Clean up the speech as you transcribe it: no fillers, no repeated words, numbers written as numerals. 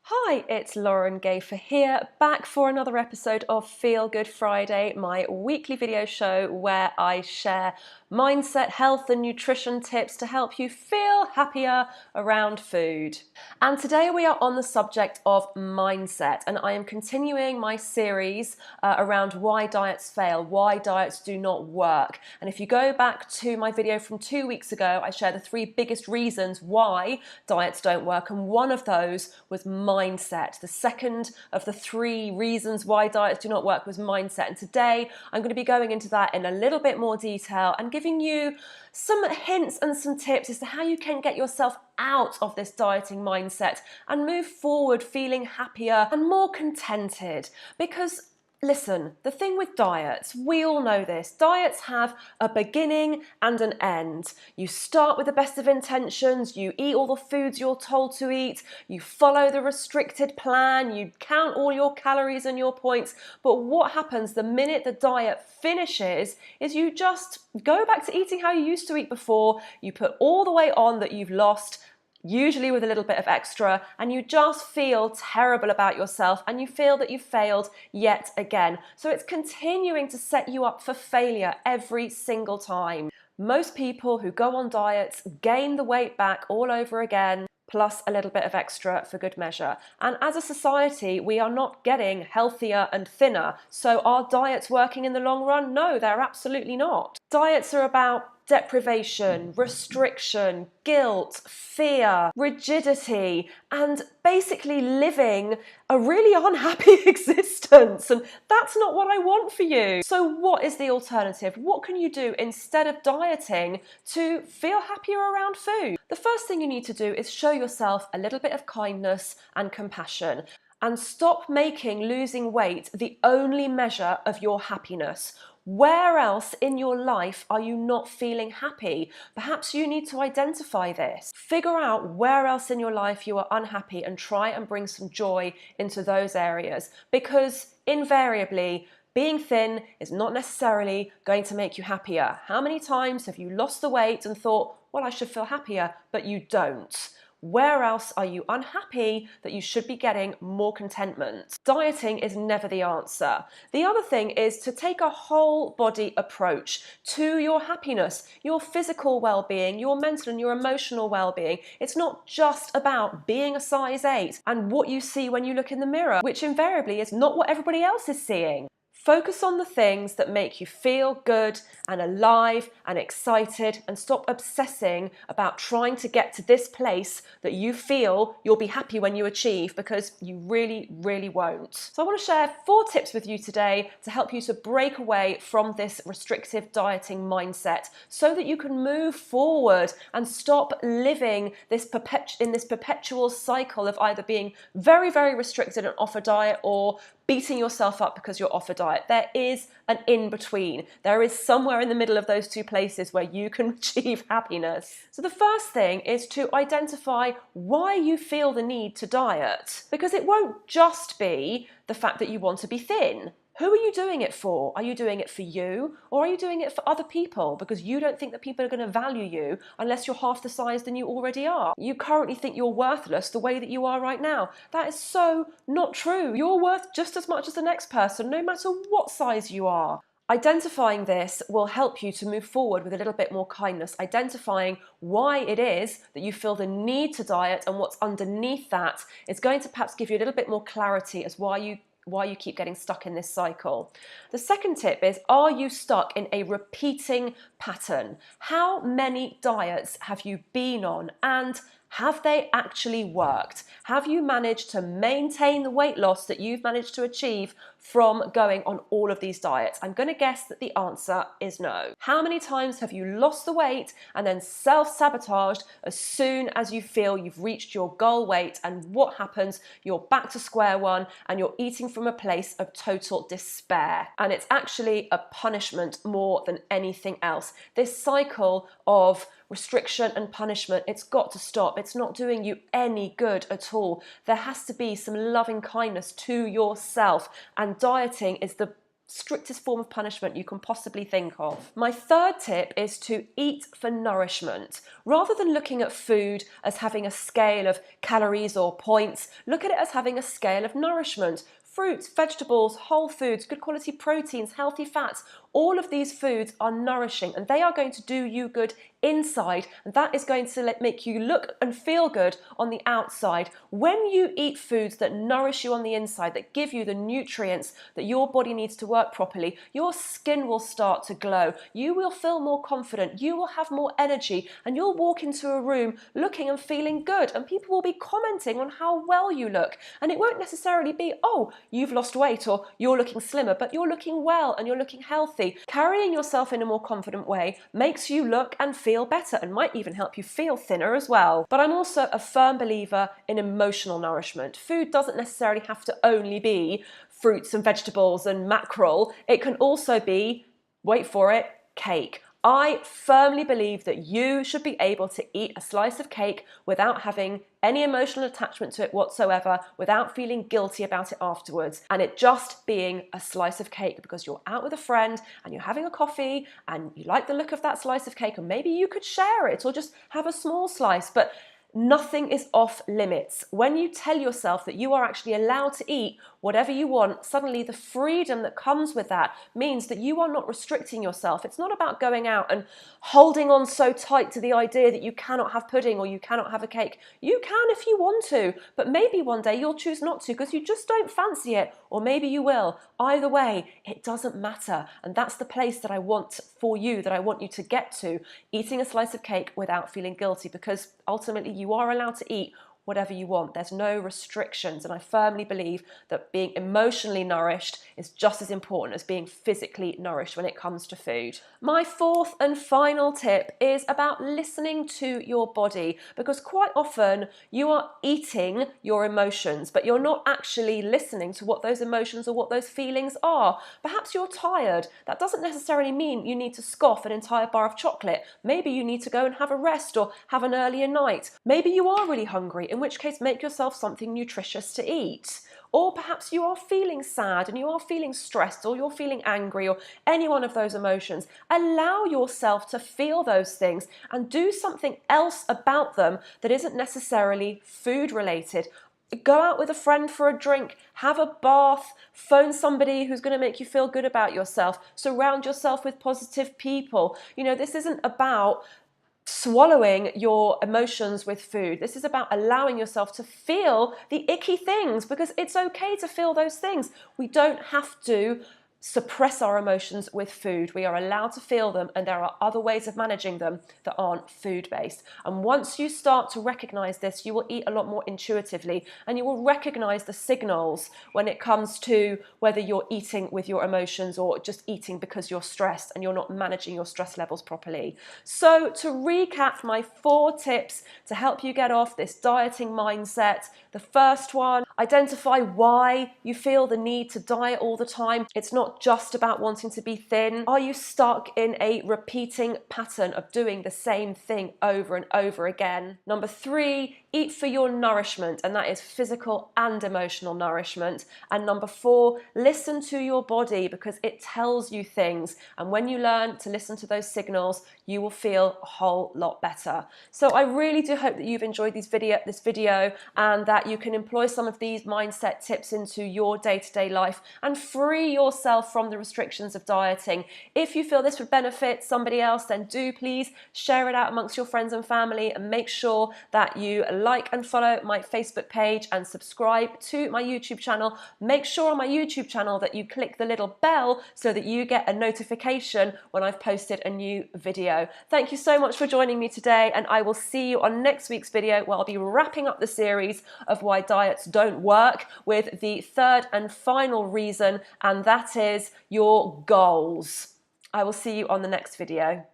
Hi, it's Lauren Gayfer here, back for another episode of Feel Good Friday, my weekly video show where I share mindset, health and nutrition tips to help you feel happier around food. And today we are on the subject of mindset, and I am continuing my series around why diets fail, why diets do not work. And if you go back to my video from 2 weeks ago, I share the 3 biggest reasons why diets don't work, and one of those was mindset. The second of the 3 reasons why diets do not work was mindset. And today I'm going to be going into that in a little bit more detail and giving you some hints and some tips as to how you can get yourself out of this dieting mindset and move forward feeling happier and more contented. Because listen, the thing with diets, we all know this, diets have a beginning and an end. You start with the best of intentions, you eat all the foods you're told to eat, you follow the restricted plan, you count all your calories and your points, but what happens the minute the diet finishes is you just go back to eating how you used to eat before, you put all the weight on that you've lost, usually with a little bit of extra, and you just feel terrible about yourself and you feel that you failed yet again. So it's continuing to set you up for failure every single time. Most people who go on diets gain the weight back all over again, plus a little bit of extra for good measure. And as a society, we are not getting healthier and thinner. So are diets working in the long run? No, they're absolutely not. Diets are about deprivation, restriction, guilt, fear, rigidity, and basically living a really unhappy existence. And that's not what I want for you. So what is the alternative? What can you do instead of dieting to feel happier around food? The first thing you need to do is show yourself a little bit of kindness and compassion. And stop making losing weight the only measure of your happiness. Where else in your life are you not feeling happy? Perhaps you need to identify this. Figure out where else in your life you are unhappy and try and bring some joy into those areas, because invariably, being thin is not necessarily going to make you happier. How many times have you lost the weight and thought, well, I should feel happier, but you don't? Where else are you unhappy that you should be getting more contentment? Dieting is never the answer. The other thing is to take a whole body approach to your happiness, your physical well-being, your mental and your emotional well-being. It's not just about being a size 8 and what you see when you look in the mirror, which invariably is not what everybody else is seeing. Focus on the things that make you feel good and alive and excited, and stop obsessing about trying to get to this place that you feel you'll be happy when you achieve, because you really, really won't. So I want to share 4 tips with you today to help you to break away from this restrictive dieting mindset so that you can move forward and stop living in this perpetual cycle of either being very, very restricted and off a diet, or beating yourself up because you're off a diet. There is an in-between. There is somewhere in the middle of those 2 places where you can achieve happiness. So the first thing is to identify why you feel the need to diet, because it won't just be the fact that you want to be thin. Who are you doing it for? Are you doing it for you, or are you doing it for other people because you don't think that people are going to value you unless you're half the size than you already are? You currently think you're worthless the way that you are right now. That is so not true. You're worth just as much as the next person, no matter what size you are. Identifying this will help you to move forward with a little bit more kindness, identifying why it is that you feel the need to diet and what's underneath that is going to perhaps give you a little bit more clarity as why you keep getting stuck in this cycle. The second tip is, are you stuck in a repeating pattern? How many diets have you been on, and have they actually worked? Have you managed to maintain the weight loss that you've managed to achieve from going on all of these diets? I'm going to guess that the answer is no. How many times have you lost the weight and then self-sabotaged as soon as you feel you've reached your goal weight, and what happens? You're back to square one and you're eating from a place of total despair. And it's actually a punishment more than anything else. This cycle of restriction and punishment, it's got to stop. It's not doing you any good at all. There has to be some loving kindness to yourself, and dieting is the strictest form of punishment you can possibly think of. My third tip is to eat for nourishment. Rather than looking at food as having a scale of calories or points, look at it as having a scale of nourishment. Fruits, vegetables, whole foods, good quality proteins, healthy fats, all of these foods are nourishing and they are going to do you good inside, and that is going to make you look and feel good on the outside. When you eat foods that nourish you on the inside, that give you the nutrients that your body needs to work properly, your skin will start to glow, you will feel more confident, you will have more energy, and you'll walk into a room looking and feeling good, and people will be commenting on how well you look. And it won't necessarily be, oh, you've lost weight or you're looking slimmer, but you're looking well and you're looking healthy. Carrying yourself in a more confident way makes you look and feel better and might even help you feel thinner as well. But I'm also a firm believer in emotional nourishment. Food doesn't necessarily have to only be fruits and vegetables and mackerel. It can also be, wait for it, cake. I firmly believe that you should be able to eat a slice of cake without having any emotional attachment to it whatsoever, without feeling guilty about it afterwards, and it just being a slice of cake because you're out with a friend and you're having a coffee and you like the look of that slice of cake, and maybe you could share it or just have a small slice, but nothing is off limits. When you tell yourself that you are actually allowed to eat whatever you want, suddenly the freedom that comes with that means that you are not restricting yourself. It's not about going out and holding on so tight to the idea that you cannot have pudding or you cannot have a cake. You can if you want to, but maybe one day you'll choose not to because you just don't fancy it, or maybe you will. Either way, it doesn't matter. And that's the place that I want for you, that I want you to get to, eating a slice of cake without feeling guilty, because ultimately you are allowed to eat whatever you want. There's no restrictions, and I firmly believe that being emotionally nourished is just as important as being physically nourished when it comes to food. My fourth and final tip is about listening to your body, because quite often you are eating your emotions, but you're not actually listening to what those emotions or what those feelings are. Perhaps you're tired. That doesn't necessarily mean you need to scoff an entire bar of chocolate. Maybe you need to go and have a rest or have an earlier night. Maybe you are really hungry, in which case make yourself something nutritious to eat. Or perhaps you are feeling sad and you are feeling stressed, or you're feeling angry, or any one of those emotions. Allow yourself to feel those things and do something else about them that isn't necessarily food related. Go out with a friend for a drink, have a bath, phone somebody who's going to make you feel good about yourself, surround yourself with positive people. You know, this isn't about swallowing your emotions with food. This is about allowing yourself to feel the icky things, because it's okay to feel those things. We don't have to suppress our emotions with food. We are allowed to feel them, and there are other ways of managing them that aren't food-based. And once you start to recognize this, you will eat a lot more intuitively, and you will recognize the signals when it comes to whether you're eating with your emotions or just eating because you're stressed and you're not managing your stress levels properly. So to recap my 4 tips to help you get off this dieting mindset. The first one, identify why you feel the need to diet all the time. It's not just about wanting to be thin. Are you stuck in a repeating pattern of doing the same thing over and over again? Number 3, eat for your nourishment, and that is physical and emotional nourishment. And number 4, listen to your body, because it tells you things. And when you learn to listen to those signals, you will feel a whole lot better. So I really do hope that you've enjoyed this video and that you can employ some of these mindset tips into your day-to-day life and free yourself from the restrictions of dieting. If you feel this would benefit somebody else, then do please share it out amongst your friends and family, and make sure that you like and follow my Facebook page and subscribe to my YouTube channel. Make sure on my YouTube channel that you click the little bell so that you get a notification when I've posted a new video. Thank you so much for joining me today, and I will see you on next week's video, where I'll be wrapping up the series of why diets don't work with the third and final reason, and that is your goals. I will see you on the next video.